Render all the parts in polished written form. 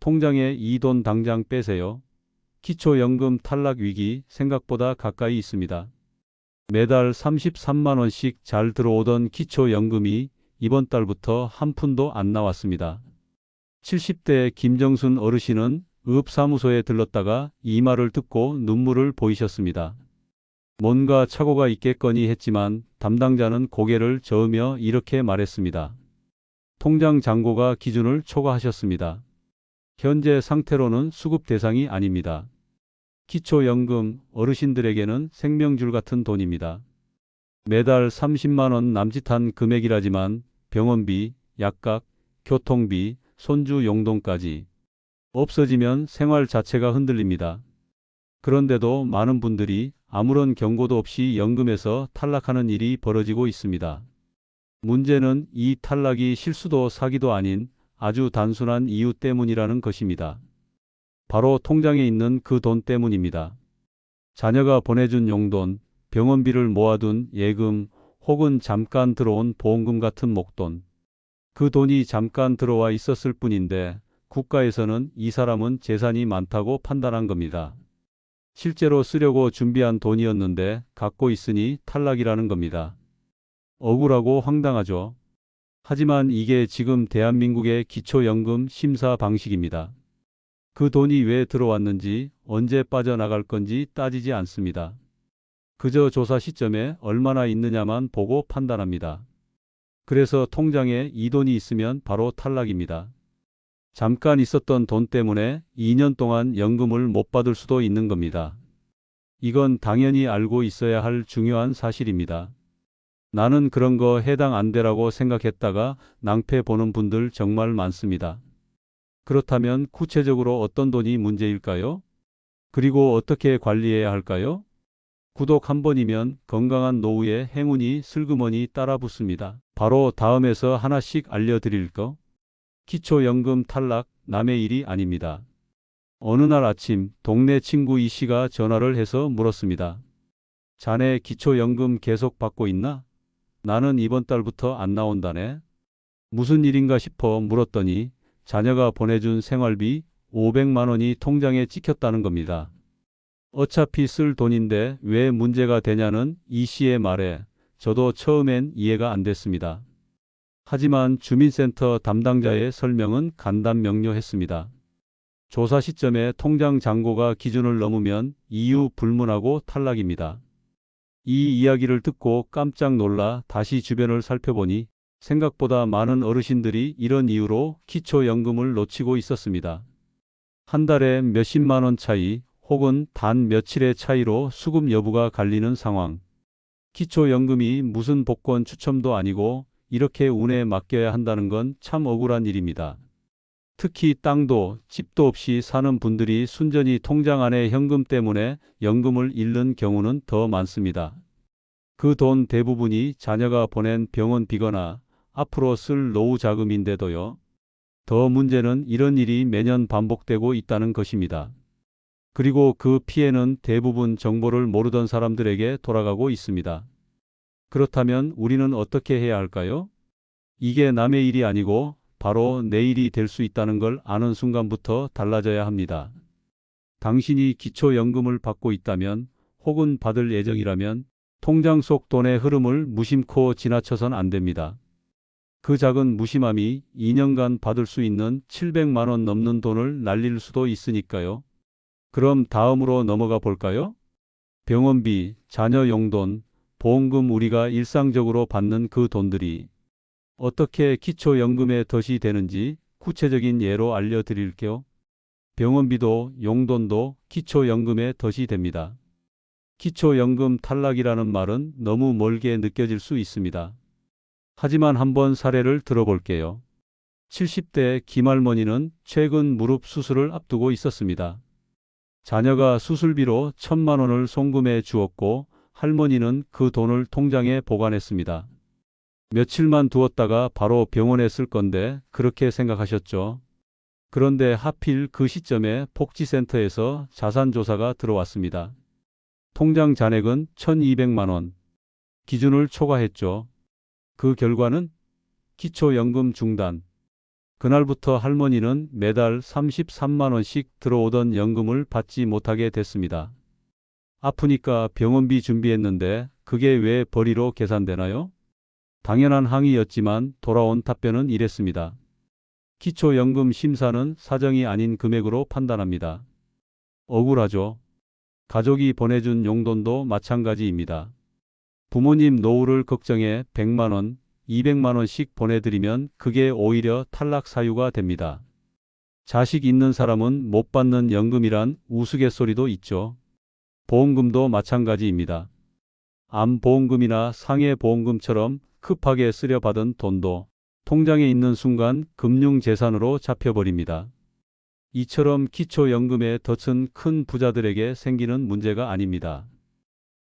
통장에 이 돈 당장 빼세요. 기초연금 탈락 위기 생각보다 가까이 있습니다. 매달 33만 원씩 잘 들어오던 기초연금이 이번 달부터 한 푼도 안 나왔습니다. 70대 김정순 어르신은 읍사무소에 들렀다가 이 말을 듣고 눈물을 보이셨습니다. 뭔가 착오가 있겠거니 했지만 담당자는 고개를 저으며 이렇게 말했습니다. 통장 잔고가 기준을 초과하셨습니다. 현재 상태로는 수급 대상이 아닙니다. 기초연금 어르신들에게는 생명줄 같은 돈입니다. 매달 30만 원 남짓한 금액이라지만 병원비, 약값, 교통비, 손주 용돈까지 없어지면 생활 자체가 흔들립니다. 그런데도 많은 분들이 아무런 경고도 없이 연금에서 탈락하는 일이 벌어지고 있습니다. 문제는 이 탈락이 실수도 사기도 아닌 아주 단순한 이유 때문이라는 것입니다. 바로 통장에 있는 그 돈 때문입니다. 자녀가 보내준 용돈, 병원비를 모아둔 예금 혹은 잠깐 들어온 보험금 같은 목돈. 그 돈이 잠깐 들어와 있었을 뿐인데 국가에서는 이 사람은 재산이 많다고 판단한 겁니다. 실제로 쓰려고 준비한 돈이었는데 갖고 있으니 탈락이라는 겁니다. 억울하고 황당하죠. 하지만 이게 지금 대한민국의 기초연금 심사 방식입니다. 그 돈이 왜 들어왔는지 언제 빠져나갈 건지 따지지 않습니다. 그저 조사 시점에 얼마나 있느냐만 보고 판단합니다. 그래서 통장에 이 돈이 있으면 바로 탈락입니다. 잠깐 있었던 돈 때문에 2년 동안 연금을 못 받을 수도 있는 겁니다. 이건 당연히 알고 있어야 할 중요한 사실입니다. 나는 그런 거 해당 안 되라고 생각했다가 낭패 보는 분들 정말 많습니다. 그렇다면 구체적으로 어떤 돈이 문제일까요? 그리고 어떻게 관리해야 할까요? 구독 한 번이면 건강한 노후의 행운이 슬그머니 따라 붙습니다. 바로 다음에서 하나씩 알려드릴 거. 기초연금 탈락 남의 일이 아닙니다. 어느 날 아침 동네 친구 이 씨가 전화를 해서 물었습니다. 자네 기초연금 계속 받고 있나? 나는 이번 달부터 안 나온다네. 무슨 일인가 싶어 물었더니 자녀가 보내준 생활비 500만 원이 통장에 찍혔다는 겁니다. 어차피 쓸 돈인데 왜 문제가 되냐는 이 씨의 말에 저도 처음엔 이해가 안 됐습니다. 하지만 주민센터 담당자의 설명은 간단명료했습니다. 조사 시점에 통장 잔고가 기준을 넘으면 이유 불문하고 탈락입니다. 이 이야기를 듣고 깜짝 놀라 다시 주변을 살펴보니 생각보다 많은 어르신들이 이런 이유로 기초연금을 놓치고 있었습니다. 한 달에 몇십만 원 차이 혹은 단 며칠의 차이로 수급 여부가 갈리는 상황. 기초연금이 무슨 복권 추첨도 아니고 이렇게 운에 맡겨야 한다는 건 참 억울한 일입니다. 특히 땅도 집도 없이 사는 분들이 순전히 통장 안의 현금 때문에 연금을 잃는 경우는 더 많습니다. 그 돈 대부분이 자녀가 보낸 병원비거나 앞으로 쓸 노후 자금인데도요. 더 문제는 이런 일이 매년 반복되고 있다는 것입니다. 그리고 그 피해는 대부분 정보를 모르던 사람들에게 돌아가고 있습니다. 그렇다면 우리는 어떻게 해야 할까요? 이게 남의 일이 아니고 바로 내 일이 될 수 있다는 걸 아는 순간부터 달라져야 합니다. 당신이 기초연금을 받고 있다면 혹은 받을 예정이라면 통장 속 돈의 흐름을 무심코 지나쳐선 안 됩니다. 그 작은 무심함이 2년간 받을 수 있는 700만 원 넘는 돈을 날릴 수도 있으니까요. 그럼 다음으로 넘어가 볼까요? 병원비, 자녀 용돈, 보험금 우리가 일상적으로 받는 그 돈들이 어떻게 기초연금에 덫이 되는지 구체적인 예로 알려드릴게요. 병원비도 용돈도 기초연금에 덫이 됩니다. 기초연금 탈락이라는 말은 너무 멀게 느껴질 수 있습니다. 하지만 한번 사례를 들어볼게요. 70대 김할머니는 최근 무릎 수술을 앞두고 있었습니다. 자녀가 수술비로 1,000만 원을 송금해 주었고 할머니는 그 돈을 통장에 보관했습니다. 며칠만 두었다가 바로 병원에 쓸 건데 그렇게 생각하셨죠. 그런데 하필 그 시점에 복지센터에서 자산조사가 들어왔습니다. 통장 잔액은 1,200만 원. 기준을 초과했죠. 그 결과는 기초연금 중단. 그날부터 할머니는 매달 33만 원씩 들어오던 연금을 받지 못하게 됐습니다. 아프니까 병원비 준비했는데 그게 왜 벌이로 계산되나요? 당연한 항의였지만 돌아온 답변은 이랬습니다. 기초연금 심사는 사정이 아닌 금액으로 판단합니다. 억울하죠. 가족이 보내준 용돈도 마찬가지입니다. 부모님 노후를 걱정해 100만 원, 200만 원씩 보내드리면 그게 오히려 탈락 사유가 됩니다. 자식 있는 사람은 못 받는 연금이란 우스갯소리도 있죠. 보험금도 마찬가지입니다. 암보험금이나 상해보험금처럼 급하게 쓰려 받은 돈도 통장에 있는 순간 금융재산으로 잡혀버립니다. 이처럼 기초연금의 덫은 큰 부자들에게 생기는 문제가 아닙니다.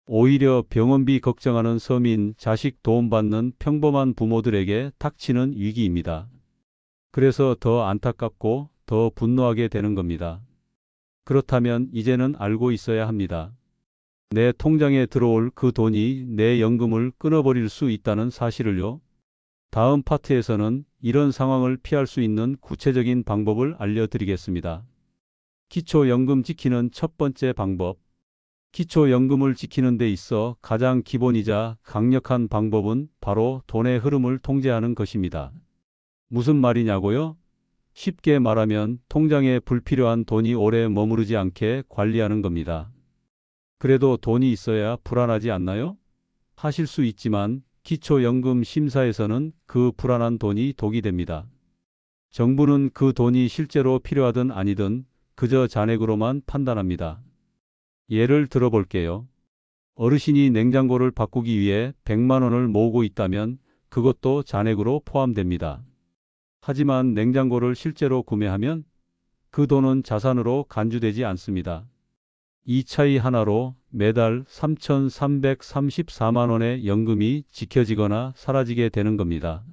오히려 병원비 걱정하는 서민, 자식 도움받는 평범한 부모들에게 닥치는 위기입니다. 그래서 더 안타깝고 더 분노하게 되는 겁니다. 그렇다면 이제는 알고 있어야 합니다. 내 통장에 들어올 그 돈이 내 연금을 끊어버릴 수 있다는 사실을요. 다음 파트에서는 이런 상황을 피할 수 있는 구체적인 방법을 알려드리겠습니다. 기초연금 지키는 첫 번째 방법. 기초연금을 지키는 데 있어 가장 기본이자 강력한 방법은 바로 돈의 흐름을 통제하는 것입니다. 무슨 말이냐고요? 쉽게 말하면 통장에 불필요한 돈이 오래 머무르지 않게 관리하는 겁니다. 그래도 돈이 있어야 불안하지 않나요? 하실 수 있지만 기초연금 심사에서는 그 불안한 돈이 독이 됩니다. 정부는 그 돈이 실제로 필요하든 아니든 그저 잔액으로만 판단합니다. 예를 들어 볼게요. 어르신이 냉장고를 바꾸기 위해 100만 원을 모으고 있다면 그것도 잔액으로 포함됩니다. 하지만 냉장고를 실제로 구매하면 그 돈은 자산으로 간주되지 않습니다. 이 차이 하나로 매달 3,334만 원의 연금이 지켜지거나 사라지게 되는 겁니다.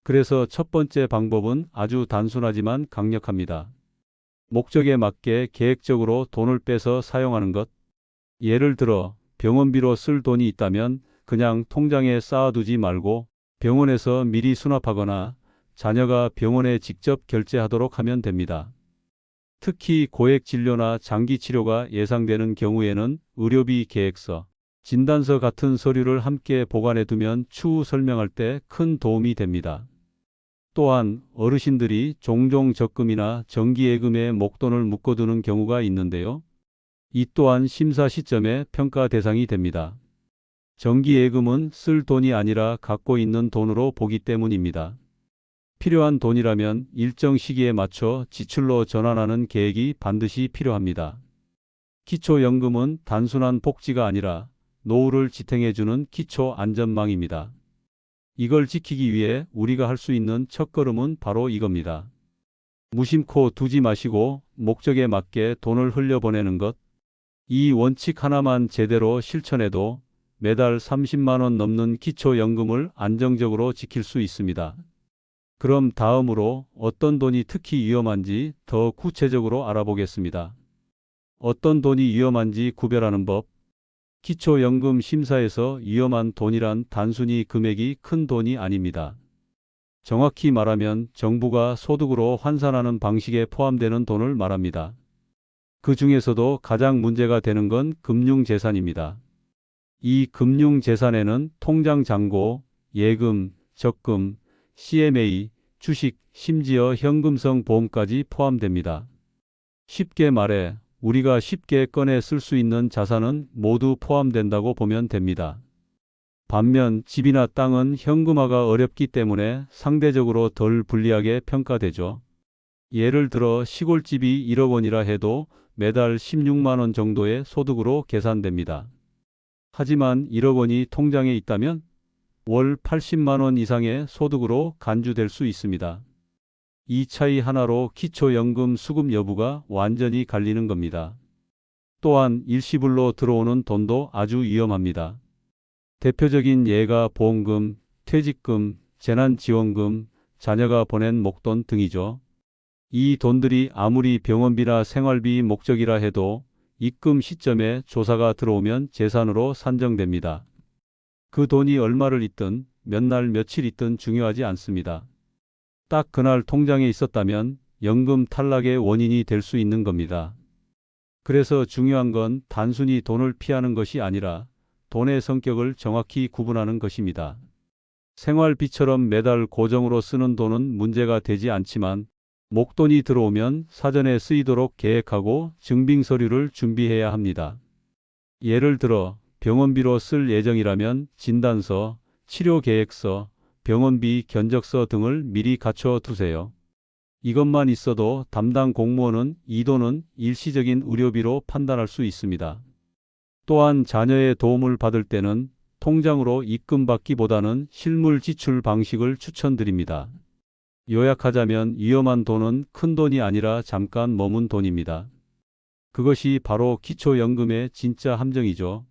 그래서 첫 번째 방법은 아주 단순하지만 강력합니다. 목적에 맞게 계획적으로 돈을 빼서 사용하는 것. 예를 들어 병원비로 쓸 돈이 있다면 그냥 통장에 쌓아두지 말고 병원에서 미리 수납하거나 자녀가 병원에 직접 결제하도록 하면 됩니다. 특히 고액 진료나 장기 치료가 예상되는 경우에는 의료비 계획서, 진단서 같은 서류를 함께 보관해 두면 추후 설명할 때 큰 도움이 됩니다. 또한 어르신들이 종종 적금이나 정기예금에 목돈을 묶어두는 경우가 있는데요. 이 또한 심사 시점에 평가 대상이 됩니다. 정기예금은 쓸 돈이 아니라 갖고 있는 돈으로 보기 때문입니다. 필요한 돈이라면 일정 시기에 맞춰 지출로 전환하는 계획이 반드시 필요합니다. 기초연금은 단순한 복지가 아니라 노후를 지탱해주는 기초 안전망입니다. 이걸 지키기 위해 우리가 할 수 있는 첫걸음은 바로 이겁니다. 무심코 두지 마시고 목적에 맞게 돈을 흘려보내는 것. 이 원칙 하나만 제대로 실천해도 매달 30만 원 넘는 기초연금을 안정적으로 지킬 수 있습니다. 그럼 다음으로 어떤 돈이 특히 위험한지 더 구체적으로 알아보겠습니다. 어떤 돈이 위험한지 구별하는 법. 기초연금 심사에서 위험한 돈이란 단순히 금액이 큰 돈이 아닙니다. 정확히 말하면 정부가 소득으로 환산하는 방식에 포함되는 돈을 말합니다. 그 중에서도 가장 문제가 되는 건 금융재산입니다. 이 금융재산에는 통장 잔고, 예금, 적금, CMA, 주식, 심지어 현금성 보험까지 포함됩니다. 쉽게 말해 우리가 쉽게 꺼내 쓸 수 있는 자산은 모두 포함된다고 보면 됩니다. 반면 집이나 땅은 현금화가 어렵기 때문에 상대적으로 덜 불리하게 평가되죠. 예를 들어 시골집이 1억 원이라 해도 매달 16만 원 정도의 소득으로 계산됩니다. 하지만 1억 원이 통장에 있다면 월 80만 원 이상의 소득으로 간주될 수 있습니다. 이 차이 하나로 기초연금 수급 여부가 완전히 갈리는 겁니다. 또한 일시불로 들어오는 돈도 아주 위험합니다. 대표적인 예가 보험금, 퇴직금, 재난지원금, 자녀가 보낸 목돈 등이죠. 이 돈들이 아무리 병원비나 생활비 목적이라 해도 입금 시점에 조사가 들어오면 재산으로 산정됩니다. 그 돈이 얼마를 있든 몇 날 며칠 있든 중요하지 않습니다. 딱 그날 통장에 있었다면 연금 탈락의 원인이 될 수 있는 겁니다. 그래서 중요한 건 단순히 돈을 피하는 것이 아니라 돈의 성격을 정확히 구분하는 것입니다. 생활비처럼 매달 고정으로 쓰는 돈은 문제가 되지 않지만 목돈이 들어오면 사전에 쓰이도록 계획하고 증빙 서류를 준비해야 합니다. 예를 들어 병원비로 쓸 예정이라면 진단서, 치료계획서, 병원비 견적서 등을 미리 갖춰 두세요. 이것만 있어도 담당 공무원은 이 돈은 일시적인 의료비로 판단할 수 있습니다. 또한 자녀의 도움을 받을 때는 통장으로 입금받기보다는 실물 지출 방식을 추천드립니다. 요약하자면 위험한 돈은 큰 돈이 아니라 잠깐 머문 돈입니다. 그것이 바로 기초연금의 진짜 함정이죠.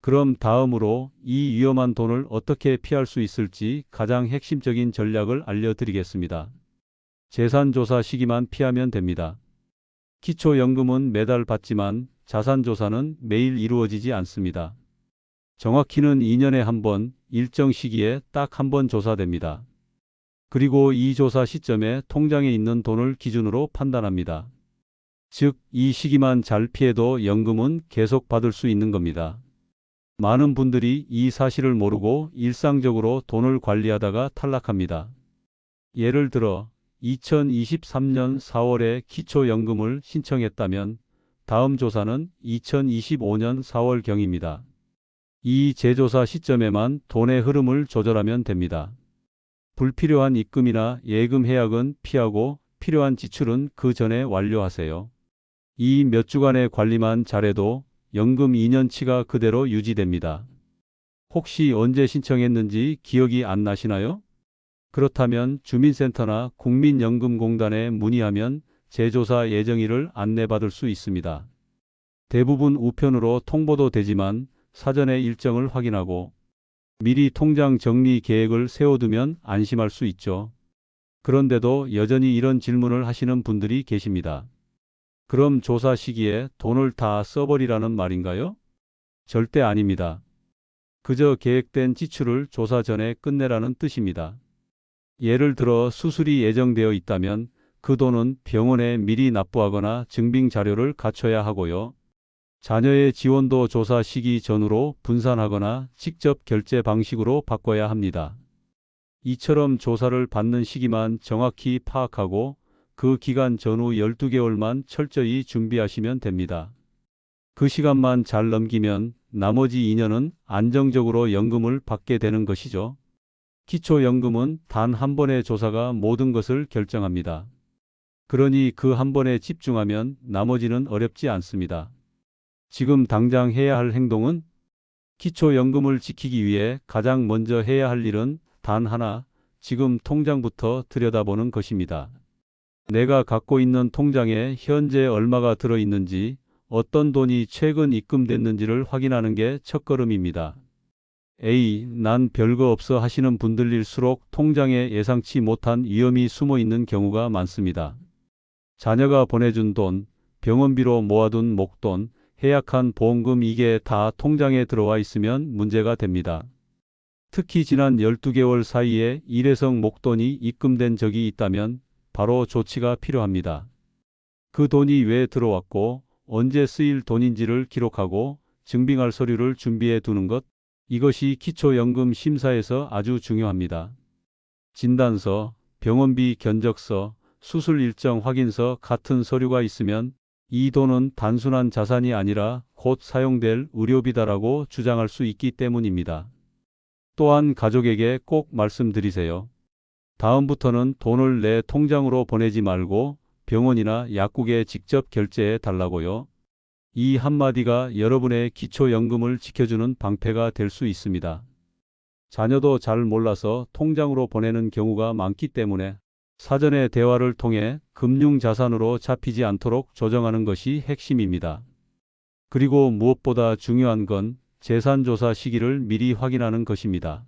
그럼 다음으로 이 위험한 돈을 어떻게 피할 수 있을지 가장 핵심적인 전략을 알려드리겠습니다. 재산조사 시기만 피하면 됩니다. 기초연금은 매달 받지만 자산조사는 매일 이루어지지 않습니다. 정확히는 2년에 한 번, 일정 시기에 딱 한 번 조사됩니다. 그리고 이 조사 시점에 통장에 있는 돈을 기준으로 판단합니다. 즉, 이 시기만 잘 피해도 연금은 계속 받을 수 있는 겁니다. 많은 분들이 이 사실을 모르고 일상적으로 돈을 관리하다가 탈락합니다. 예를 들어 2023년 4월에 기초연금을 신청했다면 다음 조사는 2025년 4월경입니다. 이 재조사 시점에만 돈의 흐름을 조절하면 됩니다. 불필요한 입금이나 예금 해약은 피하고 필요한 지출은 그 전에 완료하세요. 이 몇 주간의 관리만 잘해도 연금 2년치가 그대로 유지됩니다. 혹시 언제 신청했는지 기억이 안 나시나요? 그렇다면 주민센터나 국민연금공단에 문의하면 재조사 예정일을 안내받을 수 있습니다. 대부분 우편으로 통보도 되지만 사전에 일정을 확인하고 미리 통장 정리 계획을 세워두면 안심할 수 있죠. 그런데도 여전히 이런 질문을 하시는 분들이 계십니다. 그럼 조사 시기에 돈을 다 써버리라는 말인가요? 절대 아닙니다. 그저 계획된 지출을 조사 전에 끝내라는 뜻입니다. 예를 들어 수술이 예정되어 있다면 그 돈은 병원에 미리 납부하거나 증빙 자료를 갖춰야 하고요. 자녀의 지원도 조사 시기 전후로 분산하거나 직접 결제 방식으로 바꿔야 합니다. 이처럼 조사를 받는 시기만 정확히 파악하고 그 기간 전후 12개월만 철저히 준비하시면 됩니다. 그 시간만 잘 넘기면 나머지 2년은 안정적으로 연금을 받게 되는 것이죠. 기초연금은 단 한 번의 조사가 모든 것을 결정합니다. 그러니 그 한 번에 집중하면 나머지는 어렵지 않습니다. 지금 당장 해야 할 행동은 기초연금을 지키기 위해 가장 먼저 해야 할 일은 단 하나, 지금 통장부터 들여다보는 것입니다. 내가 갖고 있는 통장에 현재 얼마가 들어있는지, 어떤 돈이 최근 입금됐는지를 확인하는 게 첫걸음입니다. A. 난 별거 없어 하시는 분들일수록 통장에 예상치 못한 위험이 숨어 있는 경우가 많습니다. 자녀가 보내준 돈, 병원비로 모아둔 목돈, 해약한 보험금 이게 다 통장에 들어와 있으면 문제가 됩니다. 특히 지난 12개월 사이에 일회성 목돈이 입금된 적이 있다면 바로 조치가 필요합니다. 그 돈이 왜 들어왔고 언제 쓰일 돈인지를 기록하고 증빙할 서류를 준비해 두는 것, 이것이 기초연금 심사에서 아주 중요합니다. 진단서, 병원비 견적서, 수술 일정 확인서 같은 서류가 있으면 이 돈은 단순한 자산이 아니라 곧 사용될 의료비다라고 주장할 수 있기 때문입니다. 또한 가족에게 꼭 말씀드리세요. 다음부터는 돈을 내 통장으로 보내지 말고 병원이나 약국에 직접 결제해 달라고요. 이 한마디가 여러분의 기초연금을 지켜주는 방패가 될 수 있습니다. 자녀도 잘 몰라서 통장으로 보내는 경우가 많기 때문에 사전에 대화를 통해 금융자산으로 잡히지 않도록 조정하는 것이 핵심입니다. 그리고 무엇보다 중요한 건 재산조사 시기를 미리 확인하는 것입니다.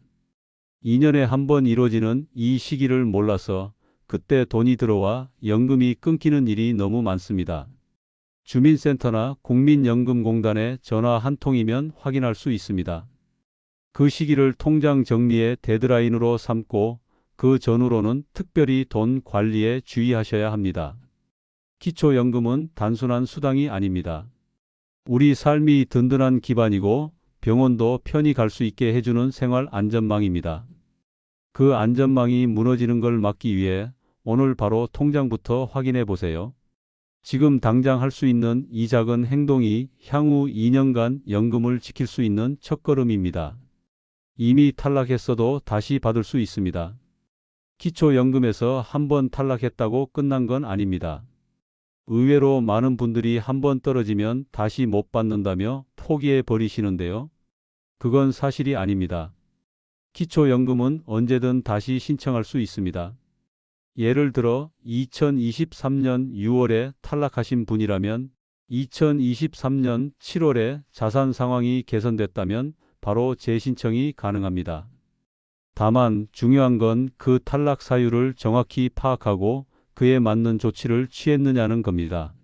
2년에 한 번 이루어지는 이 시기를 몰라서 그때 돈이 들어와 연금이 끊기는 일이 너무 많습니다. 주민센터나 국민연금공단에 전화 한 통이면 확인할 수 있습니다. 그 시기를 통장 정리의 데드라인으로 삼고 그 전후로는 특별히 돈 관리에 주의하셔야 합니다. 기초연금은 단순한 수당이 아닙니다. 우리 삶이 든든한 기반이고 병원도 편히 갈 수 있게 해주는 생활 안전망입니다. 그 안전망이 무너지는 걸 막기 위해 오늘 바로 통장부터 확인해 보세요. 지금 당장 할 수 있는 이 작은 행동이 향후 2년간 연금을 지킬 수 있는 첫걸음입니다. 이미 탈락했어도 다시 받을 수 있습니다. 기초연금에서 한 번 탈락했다고 끝난 건 아닙니다. 의외로 많은 분들이 한 번 떨어지면 다시 못 받는다며 포기해 버리시는데요. 그건 사실이 아닙니다. 기초연금은 언제든 다시 신청할 수 있습니다. 예를 들어 2023년 6월에 탈락하신 분이라면 2023년 7월에 자산 상황이 개선됐다면 바로 재신청이 가능합니다. 다만 중요한 건 그 탈락 사유를 정확히 파악하고 그에 맞는 조치를 취했느냐는 겁니다.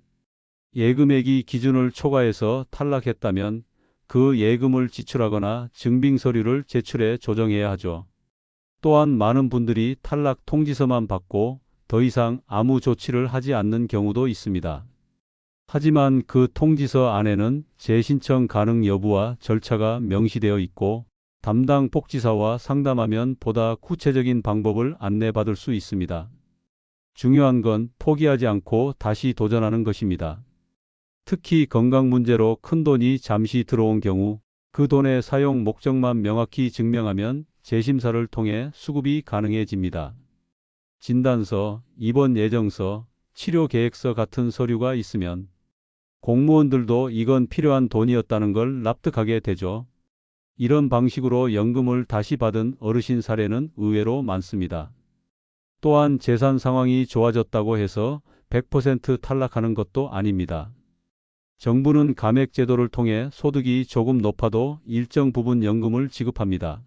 예금액이 기준을 초과해서 탈락했다면 그 예금을 지출하거나 증빙 서류를 제출해 조정해야 하죠. 또한 많은 분들이 탈락 통지서만 받고 더 이상 아무 조치를 하지 않는 경우도 있습니다. 하지만 그 통지서 안에는 재신청 가능 여부와 절차가 명시되어 있고 담당 복지사와 상담하면 보다 구체적인 방법을 안내받을 수 있습니다. 중요한 건 포기하지 않고 다시 도전하는 것입니다. 특히 건강 문제로 큰돈이 잠시 들어온 경우 그 돈의 사용 목적만 명확히 증명하면 재심사를 통해 수급이 가능해집니다. 진단서, 입원 예정서, 치료 계획서 같은 서류가 있으면 공무원들도 이건 필요한 돈이었다는 걸 납득하게 되죠. 이런 방식으로 연금을 다시 받은 어르신 사례는 의외로 많습니다. 또한 재산 상황이 좋아졌다고 해서 100% 탈락하는 것도 아닙니다. 정부는 감액 제도를 통해 소득이 조금 높아도 일정 부분 연금을 지급합니다.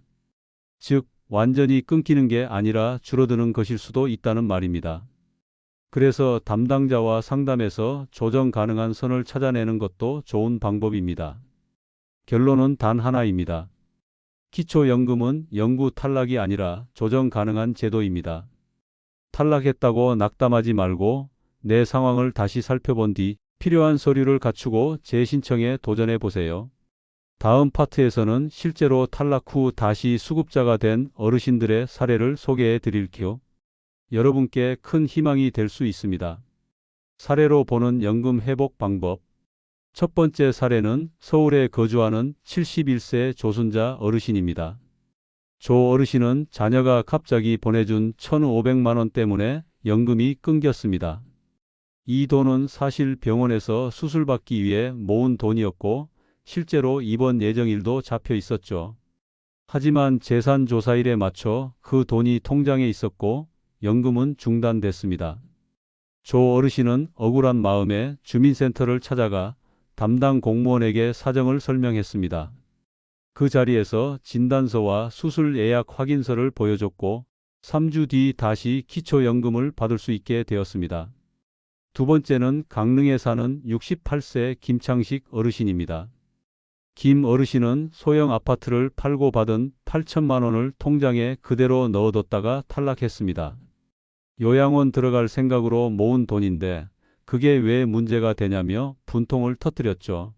즉, 완전히 끊기는 게 아니라 줄어드는 것일 수도 있다는 말입니다. 그래서 담당자와 상담해서 조정 가능한 선을 찾아내는 것도 좋은 방법입니다. 결론은 단 하나입니다. 기초연금은 영구 탈락이 아니라 조정 가능한 제도입니다. 탈락했다고 낙담하지 말고 내 상황을 다시 살펴본 뒤 필요한 서류를 갖추고 재신청에 도전해 보세요. 다음 파트에서는 실제로 탈락 후 다시 수급자가 된 어르신들의 사례를 소개해 드릴게요. 여러분께 큰 희망이 될 수 있습니다. 사례로 보는 연금 회복 방법. 첫 번째 사례는 서울에 거주하는 71세 조순자 어르신입니다. 조 어르신은 자녀가 갑자기 보내준 1,500만 원 때문에 연금이 끊겼습니다. 이 돈은 사실 병원에서 수술받기 위해 모은 돈이었고 실제로 입원 예정일도 잡혀 있었죠. 하지만 재산조사일에 맞춰 그 돈이 통장에 있었고 연금은 중단됐습니다. 조 어르신은 억울한 마음에 주민센터를 찾아가 담당 공무원에게 사정을 설명했습니다. 그 자리에서 진단서와 수술 예약 확인서를 보여줬고 3주 뒤 다시 기초연금을 받을 수 있게 되었습니다. 두 번째는 강릉에 사는 68세 김창식 어르신입니다. 김 어르신은 소형 아파트를 팔고 받은 8천만 원을 통장에 그대로 넣어뒀다가 탈락했습니다. 요양원 들어갈 생각으로 모은 돈인데 그게 왜 문제가 되냐며 분통을 터뜨렸죠.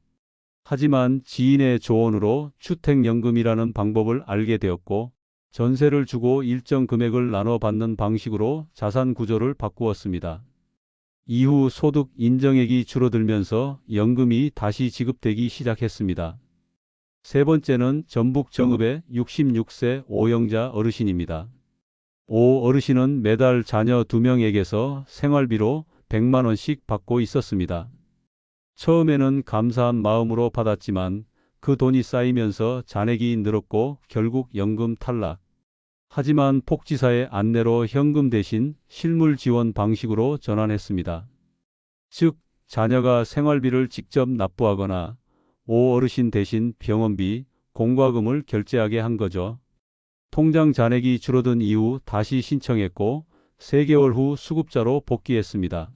하지만 지인의 조언으로 주택연금이라는 방법을 알게 되었고 전세를 주고 일정 금액을 나눠 받는 방식으로 자산 구조를 바꾸었습니다. 이후 소득 인정액이 줄어들면서 연금이 다시 지급되기 시작했습니다. 세 번째는 전북 정읍의 66세 오영자 어르신입니다. 오 어르신은 매달 자녀 2명에게서 생활비로 100만 원씩 받고 있었습니다. 처음에는 감사한 마음으로 받았지만 그 돈이 쌓이면서 잔액이 늘었고 결국 연금 탈락. 하지만 복지사의 안내로 현금 대신 실물 지원 방식으로 전환했습니다. 즉, 자녀가 생활비를 직접 납부하거나 오 어르신 대신 병원비, 공과금을 결제하게 한 거죠. 통장 잔액이 줄어든 이후 다시 신청했고 3개월 후 수급자로 복귀했습니다.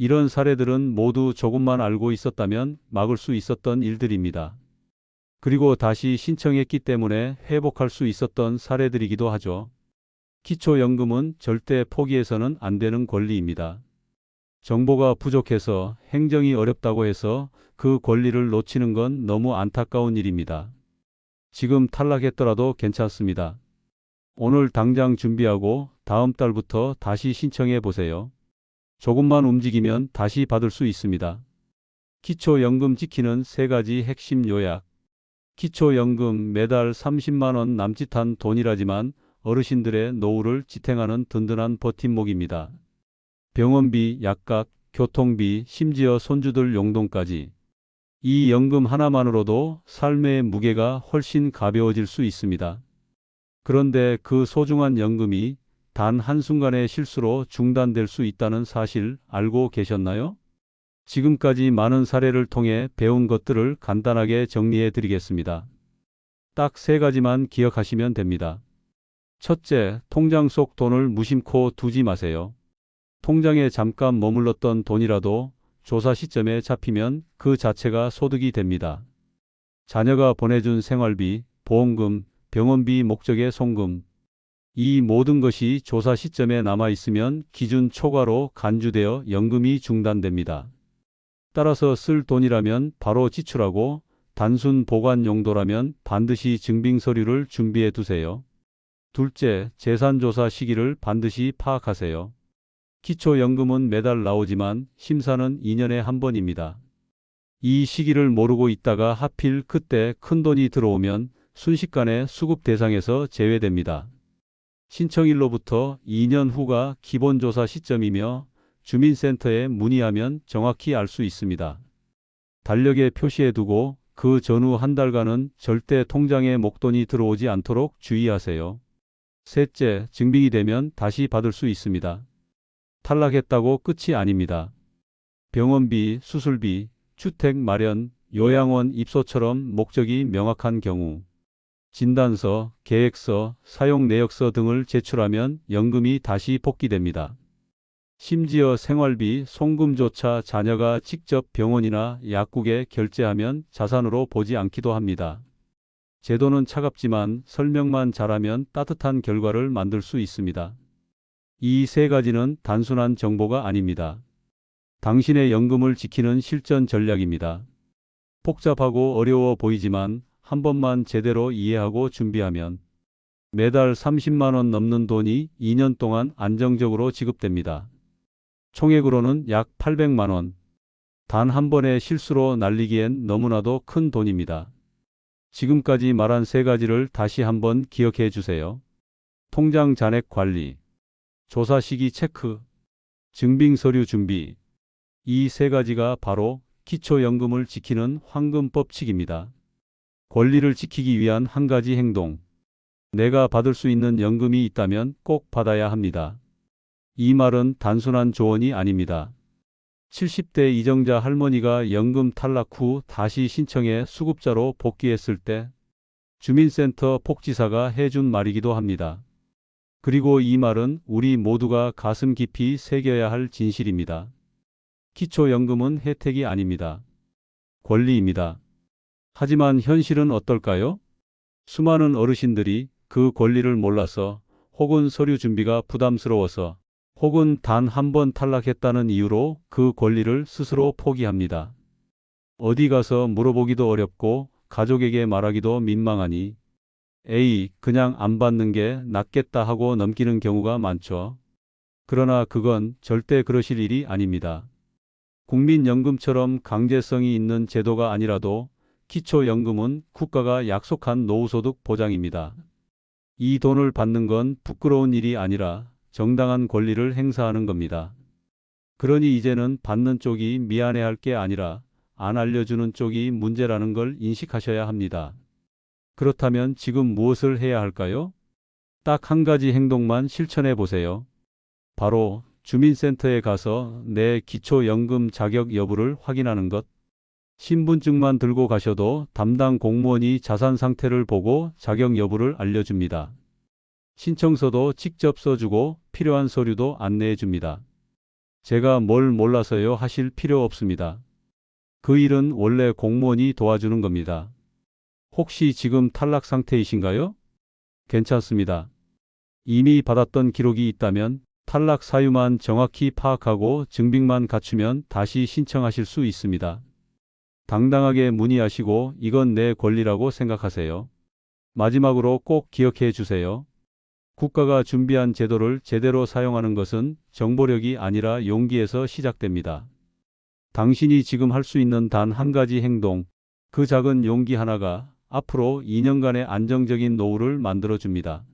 이런 사례들은 모두 조금만 알고 있었다면 막을 수 있었던 일들입니다. 그리고 다시 신청했기 때문에 회복할 수 있었던 사례들이기도 하죠. 기초연금은 절대 포기해서는 안 되는 권리입니다. 정보가 부족해서 행정이 어렵다고 해서 그 권리를 놓치는 건 너무 안타까운 일입니다. 지금 탈락했더라도 괜찮습니다. 오늘 당장 준비하고 다음 달부터 다시 신청해 보세요. 조금만 움직이면 다시 받을 수 있습니다. 기초연금 지키는 3가지 핵심 요약. 기초연금 매달 30만 원 남짓한 돈이라지만 어르신들의 노후를 지탱하는 든든한 버팀목입니다. 병원비, 약값, 교통비, 심지어 손주들 용돈까지. 이 연금 하나만으로도 삶의 무게가 훨씬 가벼워질 수 있습니다. 그런데 그 소중한 연금이 단 한순간의 실수로 중단될 수 있다는 사실 알고 계셨나요? 지금까지 많은 사례를 통해 배운 것들을 간단하게 정리해 드리겠습니다. 딱 3가지만 기억하시면 됩니다. 첫째, 통장 속 돈을 무심코 두지 마세요. 통장에 잠깐 머물렀던 돈이라도 조사 시점에 잡히면 그 자체가 소득이 됩니다. 자녀가 보내준 생활비, 보험금, 병원비 목적의 송금. 이 모든 것이 조사 시점에 남아있으면 기준 초과로 간주되어 연금이 중단됩니다. 따라서 쓸 돈이라면 바로 지출하고 단순 보관 용도라면 반드시 증빙 서류를 준비해 두세요. 둘째, 재산조사 시기를 반드시 파악하세요. 기초연금은 매달 나오지만 심사는 2년에 한 번입니다. 이 시기를 모르고 있다가 하필 그때 큰돈이 들어오면 순식간에 수급 대상에서 제외됩니다. 신청일로부터 2년 후가 기본조사 시점이며 주민센터에 문의하면 정확히 알 수 있습니다. 달력에 표시해 두고 그 전후 한 달간은 절대 통장에 목돈이 들어오지 않도록 주의하세요. 셋째, 증빙이 되면 다시 받을 수 있습니다. 탈락했다고 끝이 아닙니다. 병원비, 수술비, 주택 마련, 요양원 입소처럼 목적이 명확한 경우, 진단서, 계획서, 사용 내역서 등을 제출하면 연금이 다시 복귀됩니다. 심지어 생활비, 송금조차 자녀가 직접 병원이나 약국에 결제하면 자산으로 보지 않기도 합니다. 제도는 차갑지만 설명만 잘하면 따뜻한 결과를 만들 수 있습니다. 이 3가지는 단순한 정보가 아닙니다. 당신의 연금을 지키는 실전 전략입니다. 복잡하고 어려워 보이지만 한 번만 제대로 이해하고 준비하면 매달 30만 원 넘는 돈이 2년 동안 안정적으로 지급됩니다. 총액으로는 약 800만 원. 단 한 번의 실수로 날리기엔 너무나도 큰 돈입니다. 지금까지 말한 3가지를 다시 한번 기억해 주세요. 통장 잔액 관리, 조사 시기 체크, 증빙 서류 준비. 이 3가지가 바로 기초연금을 지키는 황금 법칙입니다. 권리를 지키기 위한 한 가지 행동. 내가 받을 수 있는 연금이 있다면 꼭 받아야 합니다. 이 말은 단순한 조언이 아닙니다. 70대 이정자 할머니가 연금 탈락 후 다시 신청해 수급자로 복귀했을 때 주민센터 복지사가 해준 말이기도 합니다. 그리고 이 말은 우리 모두가 가슴 깊이 새겨야 할 진실입니다. 기초연금은 혜택이 아닙니다. 권리입니다. 하지만 현실은 어떨까요? 수많은 어르신들이 그 권리를 몰라서 혹은 서류 준비가 부담스러워서 혹은 단 한 번 탈락했다는 이유로 그 권리를 스스로 포기합니다. 어디 가서 물어보기도 어렵고 가족에게 말하기도 민망하니 에이, 그냥 안 받는 게 낫겠다 하고 넘기는 경우가 많죠. 그러나 그건 절대 그러실 일이 아닙니다. 국민연금처럼 강제성이 있는 제도가 아니라도 기초연금은 국가가 약속한 노후소득 보장입니다. 이 돈을 받는 건 부끄러운 일이 아니라 정당한 권리를 행사하는 겁니다. 그러니 이제는 받는 쪽이 미안해할 게 아니라 안 알려주는 쪽이 문제라는 걸 인식하셔야 합니다. 그렇다면 지금 무엇을 해야 할까요? 딱 한 가지 행동만 실천해 보세요. 바로 주민센터에 가서 내 기초연금 자격 여부를 확인하는 것. 신분증만 들고 가셔도 담당 공무원이 자산 상태를 보고 자격 여부를 알려줍니다. 신청서도 직접 써주고 필요한 서류도 안내해 줍니다. 제가 뭘 몰라서요 하실 필요 없습니다. 그 일은 원래 공무원이 도와주는 겁니다. 혹시 지금 탈락 상태이신가요? 괜찮습니다. 이미 받았던 기록이 있다면 탈락 사유만 정확히 파악하고 증빙만 갖추면 다시 신청하실 수 있습니다. 당당하게 문의하시고 이건 내 권리라고 생각하세요. 마지막으로 꼭 기억해 주세요. 국가가 준비한 제도를 제대로 사용하는 것은 정보력이 아니라 용기에서 시작됩니다. 당신이 지금 할 수 있는 단 한 가지 행동, 그 작은 용기 하나가 앞으로 2년간의 안정적인 노후를 만들어 줍니다.